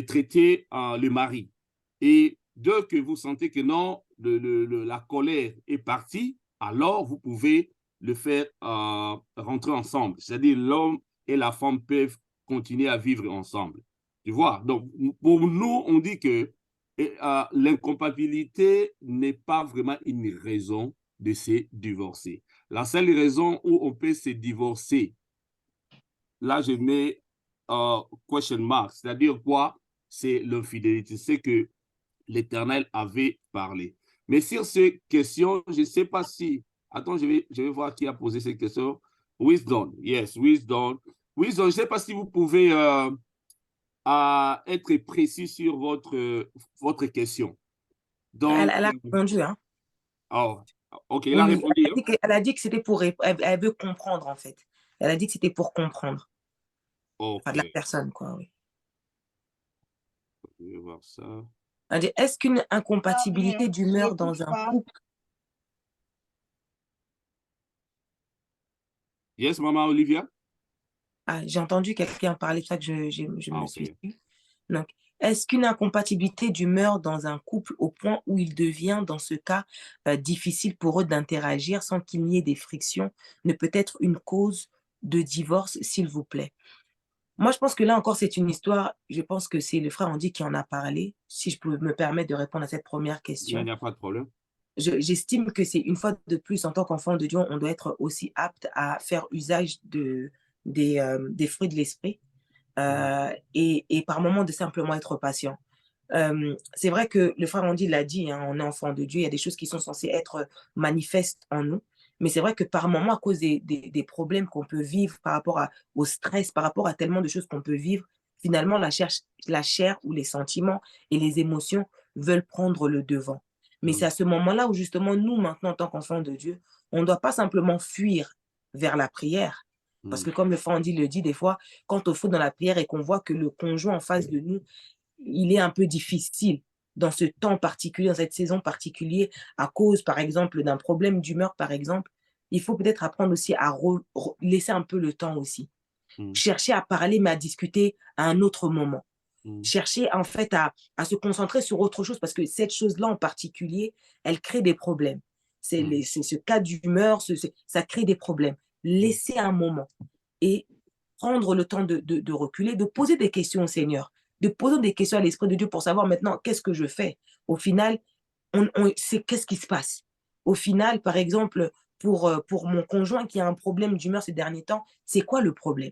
traiter le mari. Et dès que vous sentez que non, la colère est partie, alors vous pouvez le faire rentrer ensemble. C'est-à-dire l'homme et la femme peuvent continuer à vivre ensemble. Tu vois? Donc, pour nous, on dit que l'incompatibilité n'est pas vraiment une raison de se divorcer. La seule raison où on peut se divorcer, là, je mets question mark, c'est-à-dire quoi? C'est l'infidélité. C'est que l'Éternel avait parlé. Mais sur ces questions, je ne sais pas si... Attends, je vais voir qui a posé ces questions. Wisdom, yes, Wisdom. Wisdom, je ne sais pas si vous pouvez être précis sur votre question. Donc, elle a répondu, hein? Oh, ok, elle a Oui, répondu. elle a dit que c'était pour... Elle veut comprendre, en fait. Elle a dit que c'était pour comprendre. Okay. Enfin, de la personne, quoi, oui. Je vais voir ça. Est-ce qu'une incompatibilité d'humeur dans un couple... Yes, maman Olivia? Ah, j'ai entendu quelqu'un parler, c'est ça que je me Okay. suis dit. Donc, est-ce qu'une incompatibilité d'humeur dans un couple au point où il devient, dans ce cas, difficile pour eux d'interagir sans qu'il n'y ait des frictions ne peut être une cause de divorce, s'il vous plaît? Moi, je pense que là encore, c'est une histoire, je pense que c'est le frère Andy qui en a parlé, si je peux me permettre de répondre à cette première question. Il n'y a pas de problème. J'estime que c'est une fois de plus, en tant qu'enfant de Dieu, on doit être aussi apte à faire usage des fruits de l'esprit et par moments de simplement être patient. C'est vrai que le frère Andy l'a dit, hein, on est enfant de Dieu, il y a des choses qui sont censées être manifestes en nous, mais c'est vrai que par moments, à cause des problèmes qu'on peut vivre par rapport au stress, par rapport à tellement de choses qu'on peut vivre, finalement, la chair ou les sentiments et les émotions veulent prendre le devant. Mais c'est à ce moment-là où justement, nous, maintenant, en tant qu'enfants de Dieu, on ne doit pas simplement fuir vers la prière. Parce que comme le frère Andy le dit des fois, quand on faut dans la prière et qu'on voit que le conjoint en face de nous, il est un peu difficile dans ce temps particulier, dans cette saison particulière, à cause, par exemple, d'un problème d'humeur, par exemple, il faut peut-être apprendre aussi à laisser un peu le temps aussi. Chercher à parler, mais à discuter à un autre moment. Chercher en fait à se concentrer sur autre chose, parce que cette chose-là en particulier, elle crée des problèmes. C'est ce cas d'humeur, ça crée des problèmes. Laisser un moment et prendre le temps de reculer, de poser des questions au Seigneur, de poser des questions à l'Esprit de Dieu pour savoir maintenant qu'est-ce que je fais. Au final, qu'est-ce qui se passe. Au final, par exemple, pour mon conjoint qui a un problème d'humeur ces derniers temps, c'est quoi le problème?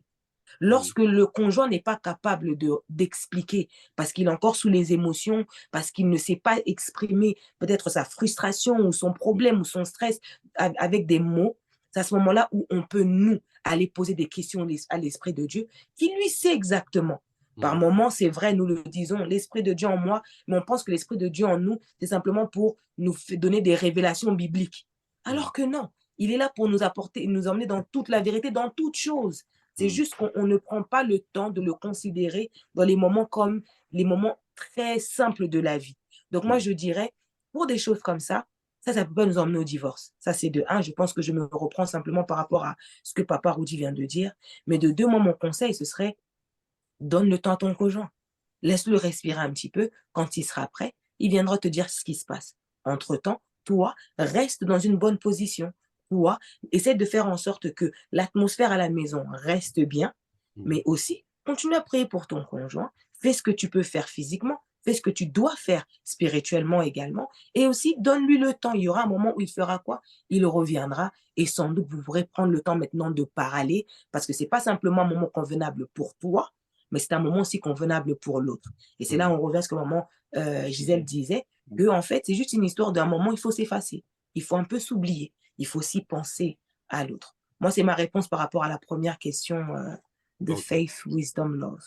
Lorsque le conjoint n'est pas capable d'expliquer, parce qu'il est encore sous les émotions, parce qu'il ne sait pas exprimer peut-être sa frustration ou son problème ou son stress avec des mots, c'est à ce moment-là où on peut, nous, aller poser des questions à l'Esprit de Dieu, qui lui sait exactement. Par moments, c'est vrai, nous le disons, l'Esprit de Dieu en moi, mais on pense que l'Esprit de Dieu en nous, c'est simplement pour nous donner des révélations bibliques. Alors que non, il est là pour nous apporter, nous emmener dans toute la vérité, dans toute chose. C'est juste qu'on ne prend pas le temps de le considérer dans les moments comme les moments très simples de la vie. Donc moi, je dirais, pour des choses comme ça ne peut pas nous emmener au divorce. Ça, c'est de un, je pense que je me reprends simplement par rapport à ce que Papa Rudy vient de dire. Mais de deux, moi, mon conseil, ce serait, donne le temps à ton conjoint. Laisse-le respirer un petit peu. Quand il sera prêt, il viendra te dire ce qui se passe. Entre-temps, toi, reste dans une bonne position. Toi, essaie de faire en sorte que l'atmosphère à la maison reste bien, mais aussi, continue à prier pour ton conjoint. Fais ce que tu peux faire physiquement, fais ce que tu dois faire spirituellement également, et aussi donne-lui le temps. Il y aura un moment où il fera quoi? Il reviendra, et sans doute, vous pourrez prendre le temps maintenant de parler, parce que ce n'est pas simplement un moment convenable pour toi, mais c'est un moment aussi convenable pour l'autre. Et c'est là où on revient à ce que maman Gisèle disait, que en fait, c'est juste une histoire d'un moment, il faut s'effacer. Il faut un peu s'oublier. Il faut aussi penser à l'autre. Moi, c'est ma réponse par rapport à la première question de Faith, Wisdom, Love.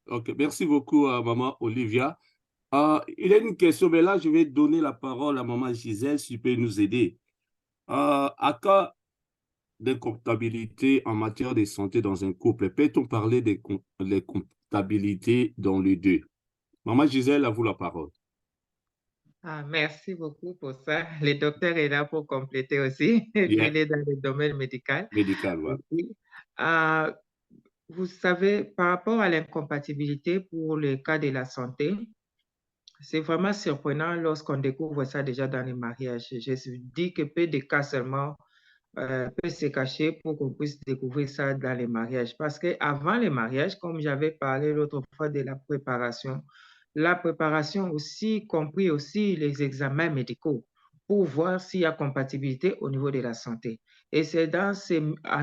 Ok, merci beaucoup à maman Olivia. Il y a une question, mais là, je vais donner la parole à maman Gisèle, si tu peux nous aider. À cas d'incompatibilité en matière de santé dans un couple, peut-on parler des comptabilités dans les deux? Maman Gisèle, à vous la parole. Merci beaucoup pour ça. Le docteur est là pour compléter aussi. Il est dans le domaine médical. Médical, oui. Vous savez, par rapport à l'incompatibilité pour le cas de la santé, c'est vraiment surprenant lorsqu'on découvre ça déjà dans les mariages. Je dis que peu de cas seulement peut se cacher pour qu'on puisse découvrir ça dans les mariages. Parce qu'avant les mariages, comme j'avais parlé l'autre fois de la préparation aussi, compris aussi les examens médicaux pour voir s'il y a compatibilité au niveau de la santé. Et c'est à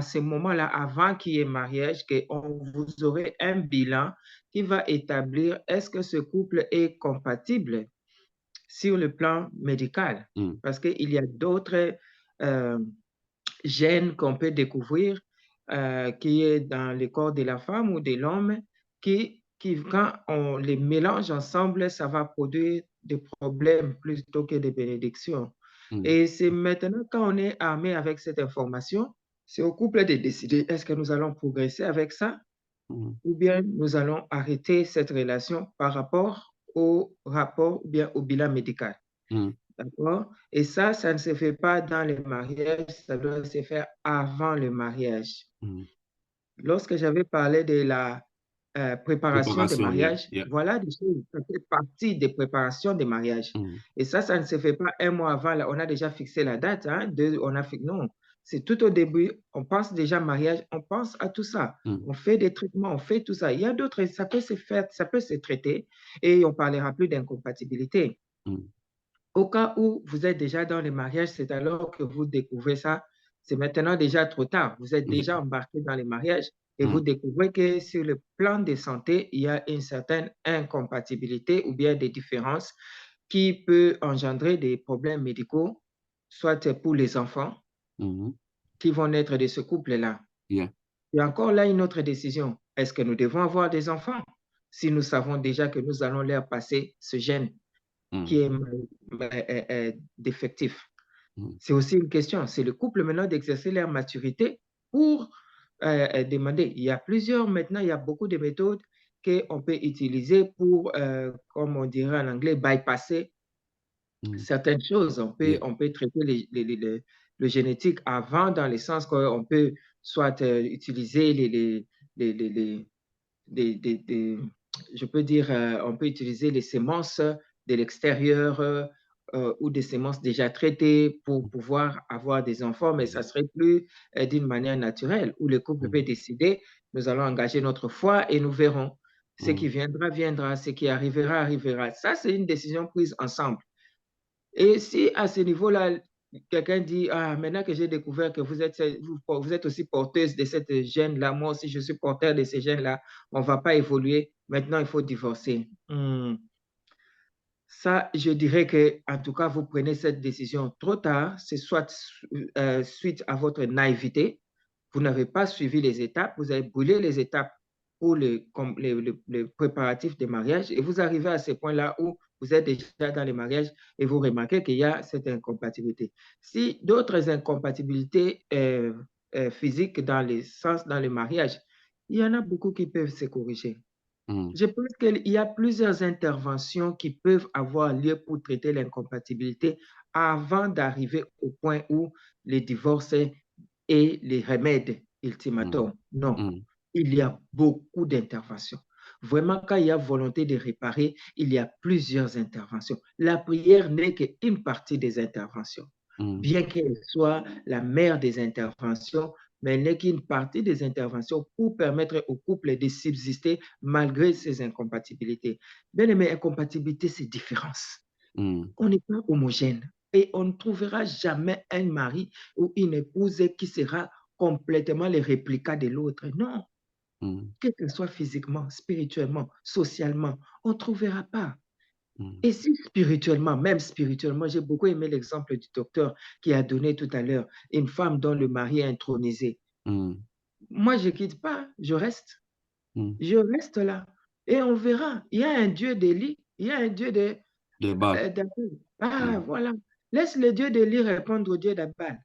ce moment-là, avant qu'il y ait mariage, que vous aurez un bilan qui va établir est-ce que ce couple est compatible sur le plan médical. Parce qu'il y a d'autres gènes qu'on peut découvrir qui est dans le corps de la femme ou de l'homme qui, quand on les mélange ensemble, ça va produire des problèmes plutôt que des bénédictions. Et c'est maintenant, quand on est armé avec cette information, c'est au couple de décider est-ce que nous allons progresser avec ça ou bien nous allons arrêter cette relation par rapport au rapport ou bien au bilan médical. D'accord? Et ça ne se fait pas dans le mariage, ça doit se faire avant le mariage. Lorsque j'avais parlé de la préparation des mariages, voilà des choses, ça fait partie des préparations des mariages. Et ça ne se fait pas un mois avant, là, on a déjà fixé la date, non, c'est tout au début, on pense déjà mariage, on pense à tout ça. On fait des traitements, on fait tout ça. Il y a d'autres, ça peut se faire, ça peut se traiter et on ne parlera plus d'incompatibilité. Au cas où vous êtes déjà dans le mariage, c'est alors que vous découvrez ça. C'est maintenant déjà trop tard. Vous êtes déjà embarqué dans le mariage et vous découvrez que sur le plan de santé, il y a une certaine incompatibilité ou bien des différences qui peuvent engendrer des problèmes médicaux, soit pour les enfants qui vont naître de ce couple-là. Il y a encore là une autre décision. Est-ce que nous devons avoir des enfants si nous savons déjà que nous allons leur passer ce gène qui est défectif? C'est aussi une question. C'est le couple maintenant d'exercer leur maturité pour demander. Il y a maintenant, il y a beaucoup de méthodes qu'on peut utiliser pour, comme on dirait en anglais, bypasser certaines choses. On peut traiter le génétique avant, dans le sens qu'on peut soit utiliser je peux dire, on peut utiliser les semences de l'extérieur ou des semences déjà traitées pour pouvoir avoir des enfants, mais ça serait plus d'une manière naturelle, où le couple peut décider, nous allons engager notre foi et nous verrons. Ce qui viendra, viendra, ce qui arrivera, arrivera. Ça, c'est une décision prise ensemble. Et si à ce niveau-là, quelqu'un dit, ah, maintenant que j'ai découvert que vous êtes aussi porteuse de cette gène-là, moi aussi je suis porteur de ces gènes-là, on ne va pas évoluer, maintenant il faut divorcer. Ça, je dirais que, en tout cas, vous prenez cette décision trop tard, c'est soit suite à votre naïveté, vous n'avez pas suivi les étapes, vous avez brûlé les étapes pour les préparatifs des mariages et vous arrivez à ce point-là où vous êtes déjà dans les mariages et vous remarquez qu'il y a cette incompatibilité. Si d'autres incompatibilités physiques dans le mariage, il y en a beaucoup qui peuvent se corriger. Je pense qu'il y a plusieurs interventions qui peuvent avoir lieu pour traiter l'incompatibilité avant d'arriver au point où les divorces et les remèdes ultimatums. Non, il y a beaucoup d'interventions. Vraiment, quand il y a volonté de réparer, il y a plusieurs interventions. La prière n'est qu'une partie des interventions. Bien qu'elle soit la mère des interventions, mais elle n'est qu'une partie des interventions pour permettre au couple de subsister malgré ces incompatibilités. Bien aimé, incompatibilité, c'est différence. On n'est pas homogène et on ne trouvera jamais un mari ou une épouse qui sera complètement le réplica de l'autre. Non. Que ce soit physiquement, spirituellement, socialement, on ne trouvera pas. Et si spirituellement, même spirituellement, j'ai beaucoup aimé l'exemple du docteur qui a donné tout à l'heure, une femme dont le mari est intronisé. Moi, je ne quitte pas, je reste. Je reste là. Et on verra. Il y a un Dieu d'Élie, il y a un Dieu d'Abel. Ah, voilà. Laisse le Dieu d'Élie répondre au Dieu d'Abel.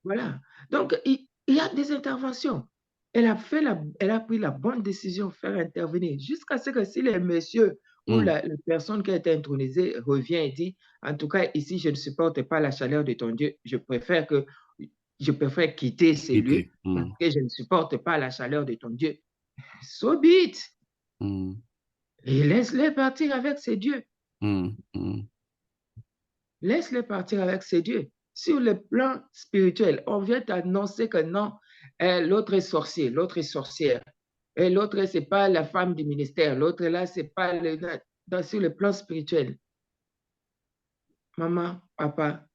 Voilà. Donc, il y a des interventions. Elle a pris la bonne décision de faire intervenir jusqu'à ce que si le monsieur ou la personne qui a été intronisée revient et dit, en tout cas, ici, je ne supporte pas la chaleur de ton Dieu, je préfère quitter celui parce que je ne supporte pas la chaleur de ton Dieu. So be it. Et laisse-les partir avec ses dieux. Laisse-les partir avec ses dieux. Sur le plan spirituel, on vient t'annoncer que non, l'autre est sorcier, l'autre est sorcière. Et l'autre, ce n'est pas la femme du ministère. L'autre, là, ce n'est pas sur le plan spirituel. Maman, papa,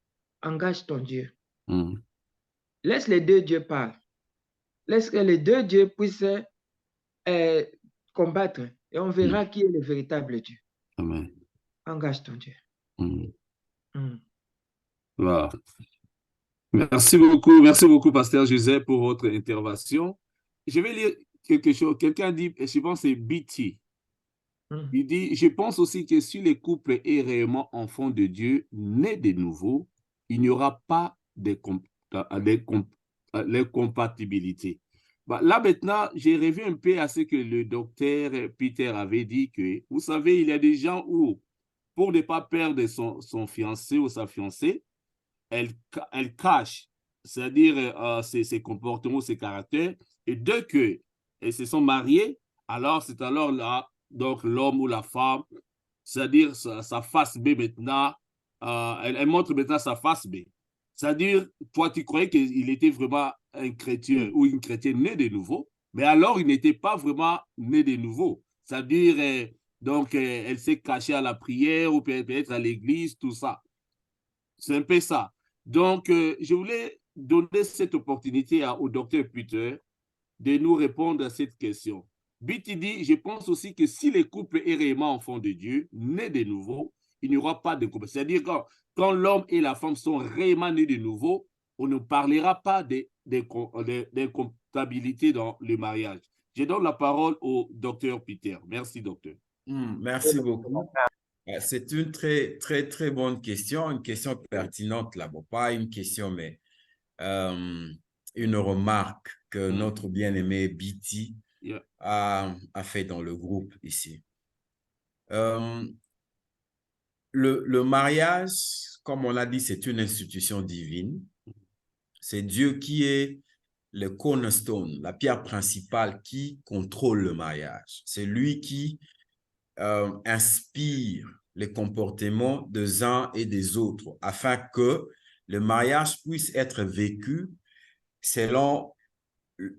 engage ton Dieu. Laisse les deux dieux parler. Laisse que les deux dieux puissent combattre. Et on verra qui est le véritable Dieu. Amen. Engage ton Dieu. Voilà. Merci beaucoup, Pasteur Joseph, pour votre intervention. Je vais lire quelque chose. Quelqu'un dit, je pense que c'est BT. Il dit, je pense aussi que si le couple est réellement enfant de Dieu, né de nouveau, il n'y aura pas d'incompatibilité. Là, maintenant, j'ai revu un peu à ce que le docteur Peter avait dit que, vous savez, il y a des gens où, pour ne pas perdre son fiancé ou sa fiancée, elle cache, c'est-à-dire ses comportements, ses caractères, et dès qu'elles se sont mariées, alors c'est alors là, donc l'homme ou la femme, c'est-à-dire sa face B maintenant, elle montre maintenant sa face B. C'est-à-dire, toi, tu croyais qu'il était vraiment un chrétien ou une chrétienne née de nouveau, mais alors il n'était pas vraiment né de nouveau. C'est-à-dire, donc, elle s'est cachée à la prière ou peut-être à l'église, tout ça. C'est un peu ça. Donc, je voulais donner cette opportunité au docteur Peter de nous répondre à cette question. Biti dit, je pense aussi que si le couple est réellement enfant de Dieu, né de nouveau, il n'y aura pas de couple. C'est-à-dire quand l'homme et la femme sont réellement nés de nouveau, on ne parlera pas d'incompatibilité dans le mariage. Je donne la parole au docteur Peter. Merci, docteur. Merci beaucoup. C'est une très, très, très bonne question, une question pertinente là. Bon, pas une question, mais une remarque que notre bien-aimé BT a fait dans le groupe ici. Le mariage, comme on l'a dit, c'est une institution divine C'est Dieu qui est le cornerstone, la pierre principale qui contrôle le mariage. C'est lui qui inspire les comportements des uns et des autres afin que le mariage puisse être vécu selon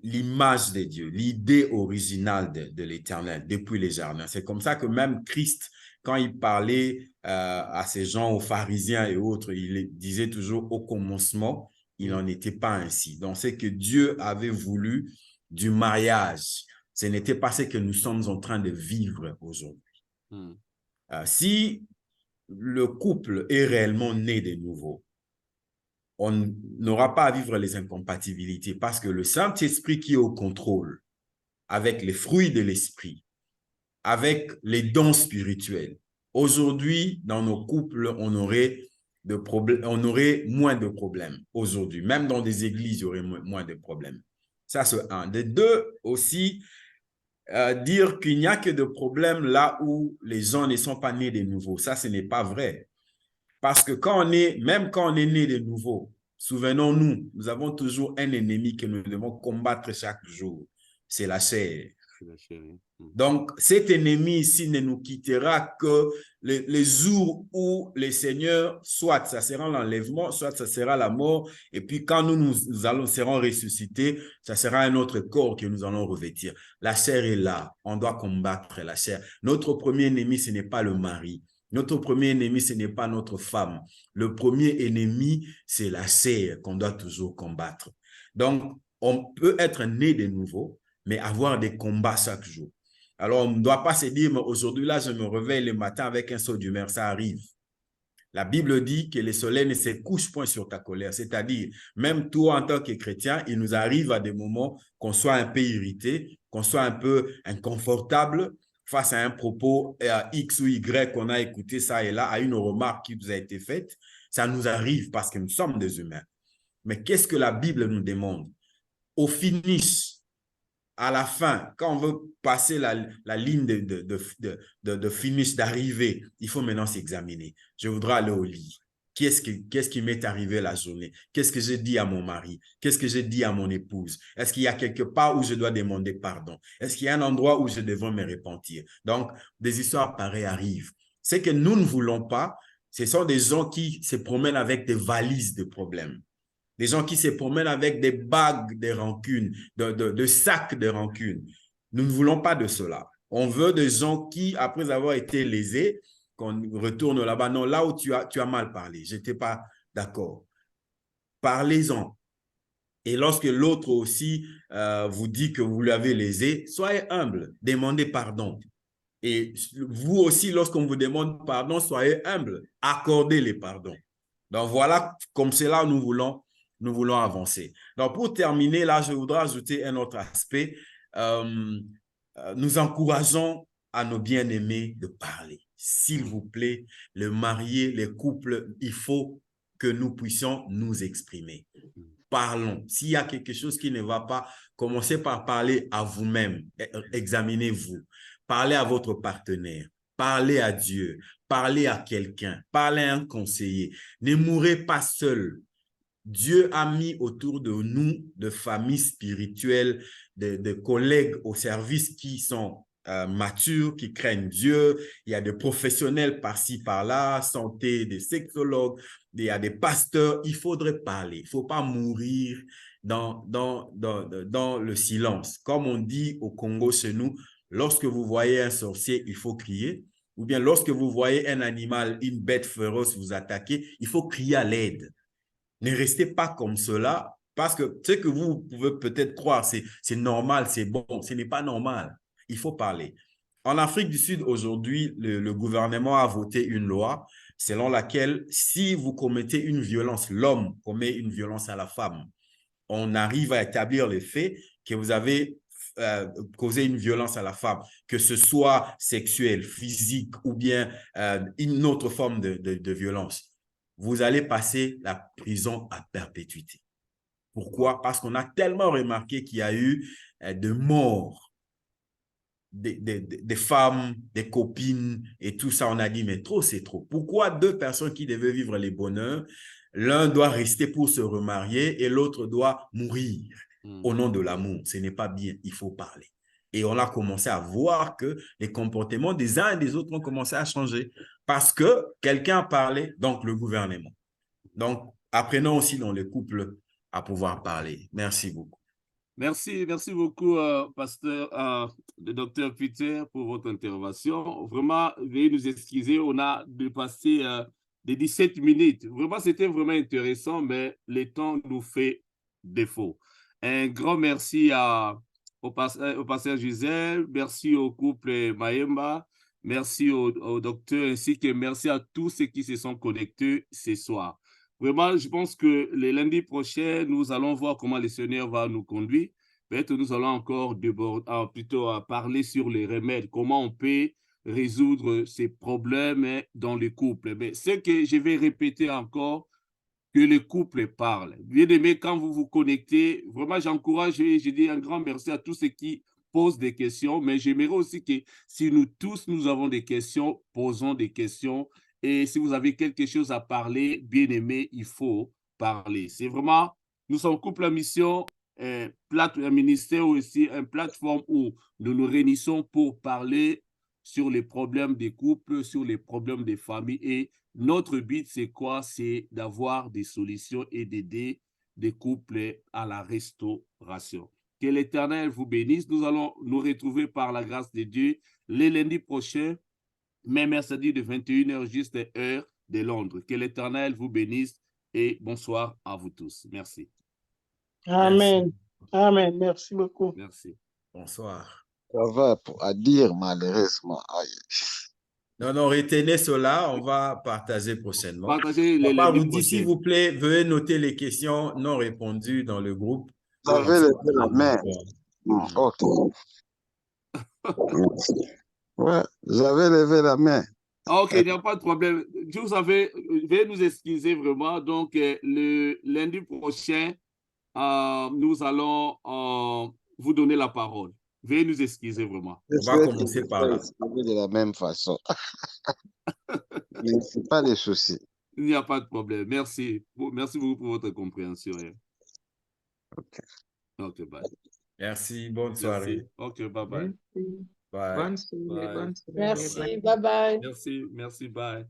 l'image de Dieu, l'idée originale de l'Éternel depuis les jardins. C'est comme ça que même Christ, quand il parlait à ces gens, aux pharisiens et autres, il disait toujours au commencement, il n'en était pas ainsi. Donc, c'est que Dieu avait voulu du mariage. Ce n'était pas ce que nous sommes en train de vivre aujourd'hui. Si le couple est réellement né de nouveau, on n'aura pas à vivre les incompatibilités parce que le Saint-Esprit qui est au contrôle, avec les fruits de l'Esprit, avec les dons spirituels, aujourd'hui, dans nos couples, on aurait moins de problèmes aujourd'hui. Même dans des églises, il y aurait moins de problèmes. Ça, c'est un. De deux, aussi, dire qu'il n'y a que de problèmes là où les gens ne sont pas nés de nouveau. Ça, ce n'est pas vrai. Parce que même quand on est né de nouveau, souvenons-nous, nous avons toujours un ennemi que nous devons combattre chaque jour. C'est la chair. Donc, cet ennemi ici ne nous quittera que les jours où le Seigneur, soit ça sera l'enlèvement, soit ça sera la mort. Et puis, quand nous serons ressuscités, ça sera un autre corps que nous allons revêtir. La chair est là. On doit combattre la chair. Notre premier ennemi, ce n'est pas le mari. Notre premier ennemi, ce n'est pas notre femme. Le premier ennemi, c'est la chair qu'on doit toujours combattre. Donc, on peut être né de nouveau, mais avoir des combats chaque jour. Alors, on ne doit pas se dire, mais aujourd'hui, là, je me réveille le matin avec un saut d'humeur, ça arrive. La Bible dit que le soleil ne se couche point sur ta colère, c'est-à-dire, même toi, en tant que chrétien, il nous arrive à des moments qu'on soit un peu irrité, qu'on soit un peu inconfortable face à un propos X ou Y qu'on a écouté ça et là, à une remarque qui vous a été faite. Ça nous arrive parce que nous sommes des humains. Mais qu'est-ce que la Bible nous demande? Au finish, à la fin, quand on veut passer la ligne de finish, d'arrivée, il faut maintenant s'examiner. Je voudrais aller au lit. Qu'est-ce qui m'est arrivé la journée? Qu'est-ce que j'ai dit à mon mari? Qu'est-ce que j'ai dit à mon épouse? Est-ce qu'il y a quelque part où je dois demander pardon? Est-ce qu'il y a un endroit où je devrais me repentir? Donc, des histoires pareilles arrivent. Ce que nous ne voulons pas, ce sont des gens qui se promènent avec des valises de problèmes. Des gens qui se promènent avec des bagues de rancune, de sacs de rancune. Nous ne voulons pas de cela. On veut des gens qui, après avoir été lésés, qu'on retourne là-bas. Non, là où tu as mal parlé, je n'étais pas d'accord. Parlez-en. Et lorsque l'autre aussi vous dit que vous l'avez lésé, soyez humble, demandez pardon. Et vous aussi, lorsqu'on vous demande pardon, soyez humble, accordez les pardons. Donc voilà, comme cela, nous voulons avancer. Donc, pour terminer, là, je voudrais ajouter un autre aspect. Nous encourageons à nos bien-aimés de parler. S'il vous plaît, les mariés, les couples, il faut que nous puissions nous exprimer. Parlons. S'il y a quelque chose qui ne va pas, commencez par parler à vous-même. Examinez-vous. Parlez à votre partenaire. Parlez à Dieu. Parlez à quelqu'un. Parlez à un conseiller. Ne mourrez pas seul. Dieu a mis autour de nous de familles spirituelles, de collègues au service qui sont matures, qui craignent Dieu. Il y a des professionnels par-ci, par-là, santé, des sexologues, il y a des pasteurs. Il faudrait parler. Il ne faut pas mourir dans le silence. Comme on dit au Congo chez nous, lorsque vous voyez un sorcier, il faut crier. Ou bien lorsque vous voyez un animal, une bête féroce vous attaquer, il faut crier à l'aide. Ne restez pas comme cela, parce que ce que vous pouvez peut-être croire, c'est normal, c'est bon. Ce n'est pas normal. Il faut parler. En Afrique du Sud, aujourd'hui, le gouvernement a voté une loi selon laquelle si vous commettez une violence, l'homme commet une violence à la femme, on arrive à établir le fait que vous avez causé une violence à la femme, que ce soit sexuelle, physique ou bien une autre forme de violence. Vous allez passer la prison à perpétuité. Pourquoi? Parce qu'on a tellement remarqué qu'il y a eu de morts, des femmes, des copines et tout ça. On a dit, mais trop, c'est trop. Pourquoi deux personnes qui devaient vivre les bonheurs l'un doit rester pour se remarier et l'autre doit mourir au nom de l'amour. Ce n'est pas bien, il faut parler. Et on a commencé à voir que les comportements des uns et des autres ont commencé à changer parce que quelqu'un a parlé, donc le gouvernement. Donc, apprenons aussi dans les couples à pouvoir parler. Merci beaucoup. Merci beaucoup, pasteur, le docteur Peter, pour votre intervention. Vraiment, veuillez nous excuser, on a dépassé des 17 minutes. Vraiment, c'était vraiment intéressant, mais le temps nous fait défaut. Un grand merci au pasteur Gisèle, merci au couple Mayemba, merci au docteur, ainsi que merci à tous ceux qui se sont connectés ce soir. Vraiment, je pense que le lundi prochain, nous allons voir comment le Seigneur va nous conduire. Peut-être nous allons encore parler sur les remèdes, comment on peut résoudre ces problèmes dans le couple. Mais ce que je vais répéter encore, que le couple parle. Bien aimé, quand vous vous connectez, vraiment, j'encourage et je dis un grand merci à tous ceux qui posent des questions, mais j'aimerais aussi que si nous tous, nous avons des questions, posons des questions. Et si vous avez quelque chose à parler, bien aimé, il faut parler. C'est vraiment, nous sommes couple à mission, un ministère aussi, une plateforme où nous nous réunissons pour parler sur les problèmes des couples, sur les problèmes des familles. Et notre but, c'est quoi? C'est d'avoir des solutions et d'aider des couples à la restauration. Que l'Éternel vous bénisse. Nous allons nous retrouver par la grâce de Dieu le lundi prochain, mais mercredi de 21h, juste heure de Londres. Que l'Éternel vous bénisse et bonsoir à vous tous. Merci. Amen. Merci. Amen. Merci beaucoup. Merci. Bonsoir. Ça va à dire malheureusement. Aïe. Non, retenez cela, on va partager prochainement. Partagez les Papa vous lundis dit, s'il prochains. vous plaît, veuillez noter les questions non répondues dans le groupe. Vous avez levé la main. Ok. Ouais, j'avais levé la main. Ok, il n'y a pas de problème. Vous avez, veuillez nous excuser vraiment. Donc, le lundi prochain, nous allons vous donner la parole. Veuillez nous excuser vraiment. On va commencer par là. De la même façon. Mais ce n'est pas des soucis. Il n'y a pas de problème. Merci. Merci beaucoup pour votre compréhension. Ok. Ok, bye. Merci, bonne soirée. Merci. Ok, bye bye. Merci. Bye. Bonne soirée, Bye. bonne soirée. Merci. Bye. Bye bye. Merci, bye.